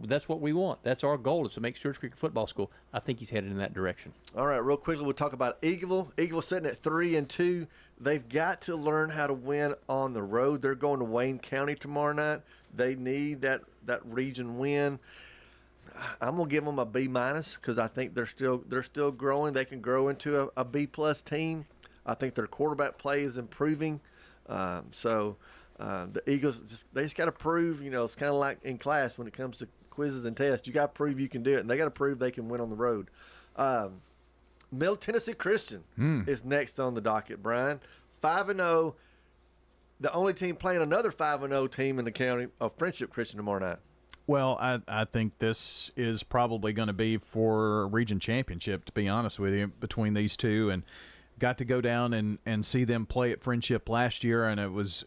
That's what we want. That's our goal, is to make Stewart's Creek a football school." I think he's headed in that direction. All right, real quickly, we'll talk about Eagleville. Eagleville sitting at 3-2. They've got to learn how to win on the road. They're going to Wayne County tomorrow night. They need that region win. I'm gonna give them a B- because I think they're still growing. They can grow into a B+ team. I think their quarterback play is improving. The Eagles they just got to prove. It's kind of like in class when it comes to quizzes and tests. You got to prove you can do it, and they got to prove they can win on the road. Middle Tennessee Christian is next on the docket. Brian, 5-0. The only team playing another 5-0 team in the county of Friendship Christian tomorrow night. Well, I think this is probably going to be for a region championship, to be honest with you, between these two. And got to go down and see them play at Friendship last year, and it was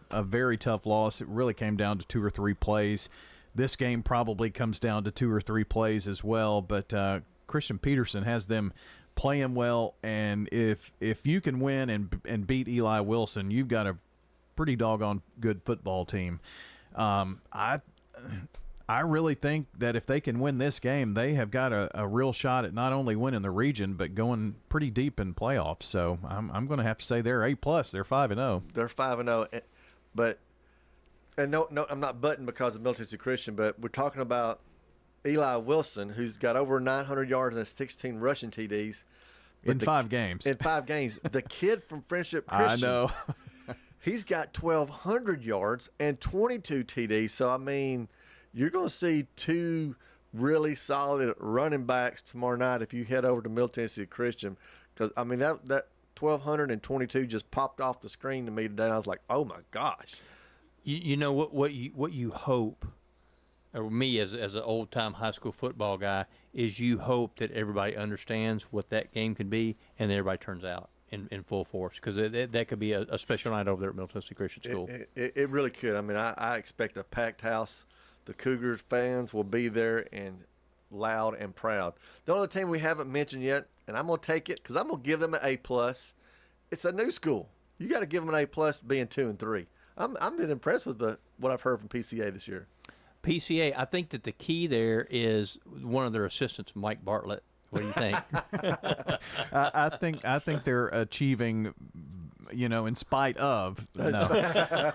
a very tough loss. It really came down to 2 or 3 plays. This game probably comes down to 2 or 3 plays as well, but Christian Peterson has them playing well, and if you can win and beat Eli Wilson, you've got a pretty doggone good football team. I really think that if they can win this game, they have got a real shot at not only winning the region but going pretty deep in playoffs. So I'm going to have to say they're A+. They're 5-0. They're 5-0, but no, I'm not butting because of Middle Tennessee Christian, but we're talking about Eli Wilson, who's got over 900 yards and 16 rushing TDs in 5 games. In 5 games, the kid from Friendship Christian, I know. He's got 1,200 yards and 22 TDs. So, I mean, you're going to see 2 really solid running backs tomorrow night if you head over to Middle Tennessee Christian. Because, I mean, that 1,222 just popped off the screen to me today, and I was like, oh, my gosh. You know what you hope, or me as an old-time high school football guy, is you hope that everybody understands what that game can be and everybody turns out in full force, because that could be a special night over there at Middle Tennessee Christian School. It really could. I mean, I expect a packed house. The Cougars fans will be there and loud and proud. The only team we haven't mentioned yet, and I'm going to take it because I'm going to give them an A+. It's a new school. You got to give them an A+ being 2 and 3. I'm been impressed with what I've heard from PCA this year. PCA, I think that the key there is one of their assistants, Mike Bartlett. What do you think? I think they're achieving, in spite of. No.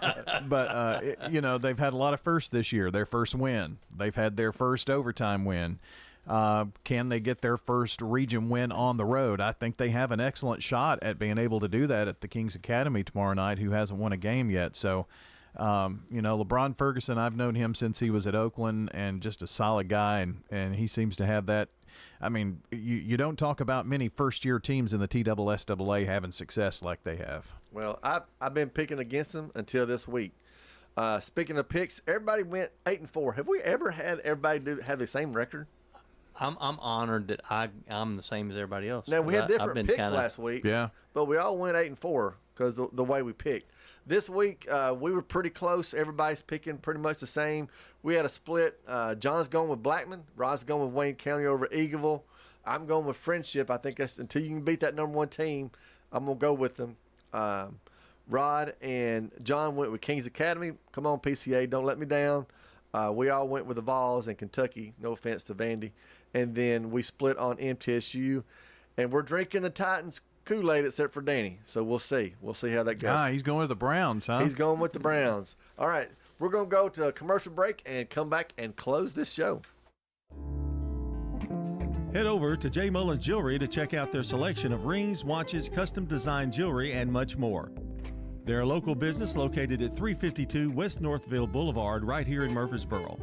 But they've had a lot of firsts this year. Their first win. They've had their first overtime win. Can they get their first region win on the road? I think they have an excellent shot at being able to do that at the Kings Academy tomorrow night, who hasn't won a game yet. So, LeBron Ferguson, I've known him since he was at Oakland, and just a solid guy, and he seems to have that. I mean, you don't talk about many first-year teams in the TSSAA having success like they have. Well, I've been picking against them until this week. Speaking of picks, everybody went 8-4. Have we ever had everybody have the same record? I'm honored that I'm the same as everybody else. Now, we had different picks last week, but we all went 8-4 because the way we picked. This week, we were pretty close. Everybody's picking pretty much the same. We had a split. John's going with Blackman. Rod's going with Wayne County over Eagleville. I'm going with Friendship. I think that's until you can beat that number 1 team, I'm going to go with them. Rod and John went with Kings Academy. Come on, PCA, don't let me down. We all went with the Vols and Kentucky. No offense to Vandy. And then we split on MTSU. And we're drinking the Titans Kool-Aid except for Danny. So we'll see. We'll see how that goes. He's going with the Browns, huh? He's going with the Browns. All right. We're going to go to a commercial break and come back and close this show. Head over to J. Mullins Jewelry to check out their selection of rings, watches, custom design jewelry, and much more. They're a local business located at 352 West Northville Boulevard right here in Murfreesboro.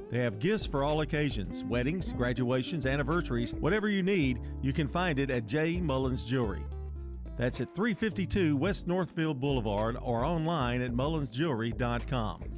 They have gifts for all occasions, weddings, graduations, anniversaries, whatever you need, you can find it at J. Mullins Jewelry. That's at 352 West Northville Boulevard or online at mullinsjewelry.com.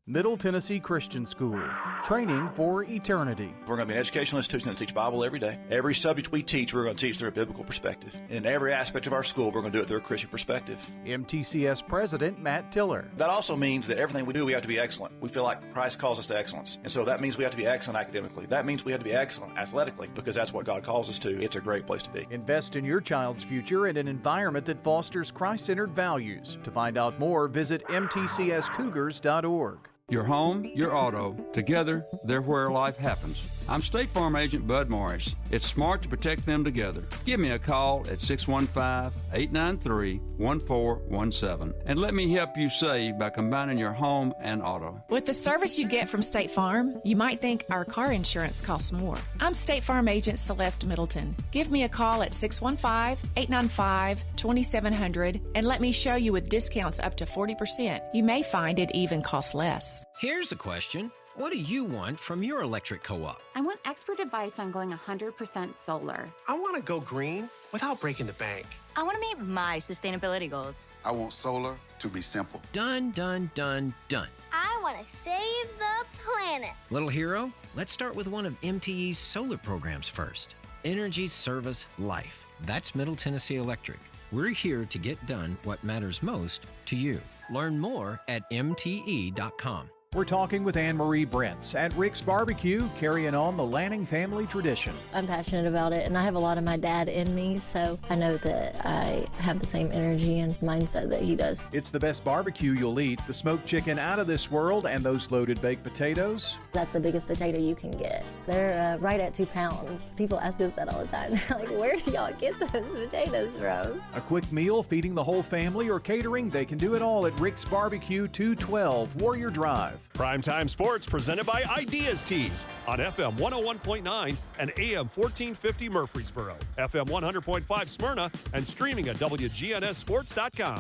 Middle Tennessee Christian School, training for eternity. We're going to be an educational institution that teach Bible every day. Every subject we teach, we're going to teach through a biblical perspective. In every aspect of our school, we're going to do it through a Christian perspective. MTCS President Matt Tiller. That also means that everything we do, we have to be excellent. We feel like Christ calls us to excellence. And so that means we have to be excellent academically. That means we have to be excellent athletically, because that's what God calls us to. It's a great place to be. Invest in your child's future in an environment that fosters Christ-centered values. To find out more, visit mtcscougars.org. Your home, your auto, together together, they're where life happens. I'm State Farm Agent Bud Morris. It's smart to protect them together. Give me a call at 615-893-1417 and let me help you save by combining your home and auto. With the service you get from State Farm, you might think our car insurance costs more. I'm State Farm Agent Celeste Middleton. Give me a call at 615-895-2700 and let me show you with discounts up to 40%. You may find it even costs less. Here's a question. What do you want from your electric co-op? I want expert advice on going 100% solar. I want to go green without breaking the bank. I want to meet my sustainability goals. I want solar to be simple. Done, done, done, done. I want to save the planet. Little hero, let's start with one of MTE's solar programs first. Energy Service Life. That's Middle Tennessee Electric. We're here to get done what matters most to you. Learn more at MTE.com. We're talking with Anne-Marie Brents at Rick's Barbecue, carrying on the Lanning family tradition. I'm passionate about it, and I have a lot of my dad in me, so I know that I have the same energy and mindset that he does. It's the best barbecue you'll eat, the smoked chicken out of this world, and those loaded baked potatoes. That's the biggest potato you can get. They're right at 2 pounds. People ask us that all the time. They're like, where do y'all get those potatoes from? A quick meal feeding the whole family or catering, they can do it all at Rick's Barbecue, 212 Warrior Drive. Primetime Sports presented by Ideas Tees on FM 101.9 and AM 1450 Murfreesboro, FM 100.5 Smyrna, and streaming at WGNSSports.com.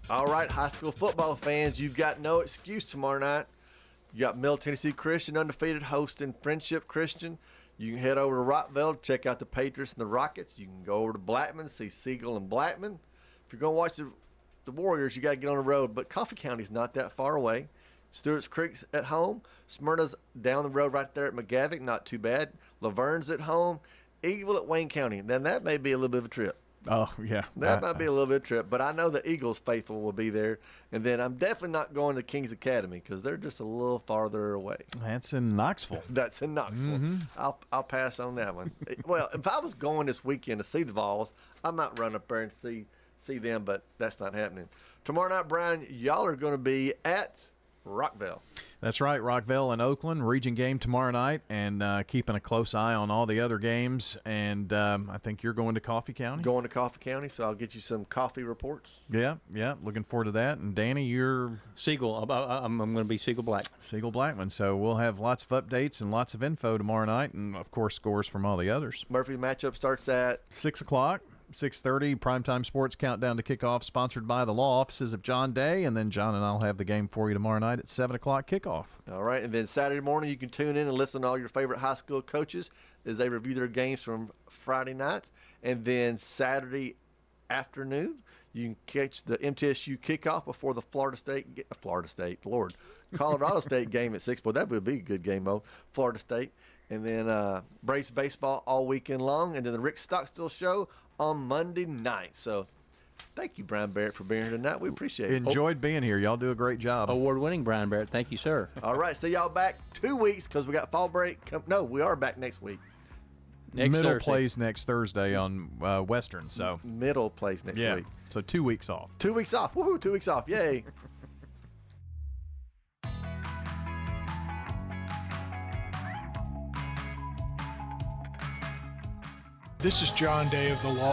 All right, high school football fans, you've got no excuse tomorrow night. You got Middle Tennessee Christian undefeated hosting Friendship Christian. You can head over to Rockville, check out the Patriots and the Rockets. You can go over to Blackman, see Siegel and Blackman. If you're going to watch the Warriors, you got to get on the road. But Coffee County's not that far away. Stewart's Creek's at home. Smyrna's down the road right there at McGavick, not too bad. Laverne's at home. Eagle at Wayne County. Then that may be a little bit of a trip. Oh, yeah. That might be a little bit of a trip, but I know the Eagles faithful will be there. And then I'm definitely not going to Kings Academy because they're just a little farther away. That's in Knoxville. That's in Knoxville. Mm-hmm. I'll pass on that one. Well, if I was going this weekend to see the Vols, I might run up there and see them, but that's not happening. Tomorrow night, Brian, y'all are going to be at Rockville. That's right, Rockville and Oakland, region game tomorrow night, and keeping a close eye on all the other games. And I think you're going to Coffee County? Going to Coffee County, so I'll get you some coffee reports. Yeah, looking forward to that. And Danny, you're... Siegel. I'm going to be Siegel Black. Siegel Blackman. So we'll have lots of updates and lots of info tomorrow night, and, of course, scores from all the others. Murphy matchup starts at 6 o'clock. 6:30, Primetime Sports Countdown to Kickoff, sponsored by the law offices of John Day. And then John and I'll have the game for you tomorrow night at 7 o'clock kickoff. All right. And then Saturday morning, you can tune in and listen to all your favorite high school coaches as they review their games from Friday night. And then Saturday afternoon, you can catch the MTSU kickoff before the Colorado State game at 6. Boy, that would be a good game, Mo. Florida State. And then Braves baseball all weekend long. And then the Rick Stockstill show on Monday night. So thank you, Brian Barrett, for being here tonight. We appreciate it. Enjoyed being here. Y'all do a great job. Award-winning Brian Barrett. Thank you, sir. All right. See y'all back 2 weeks because we got fall break. No, we are back next week. Middle plays next Thursday on Western. So Middle plays next week. So 2 weeks off. 2 weeks off. Woohoo, 2 weeks off. Yay. This is John Day of the Law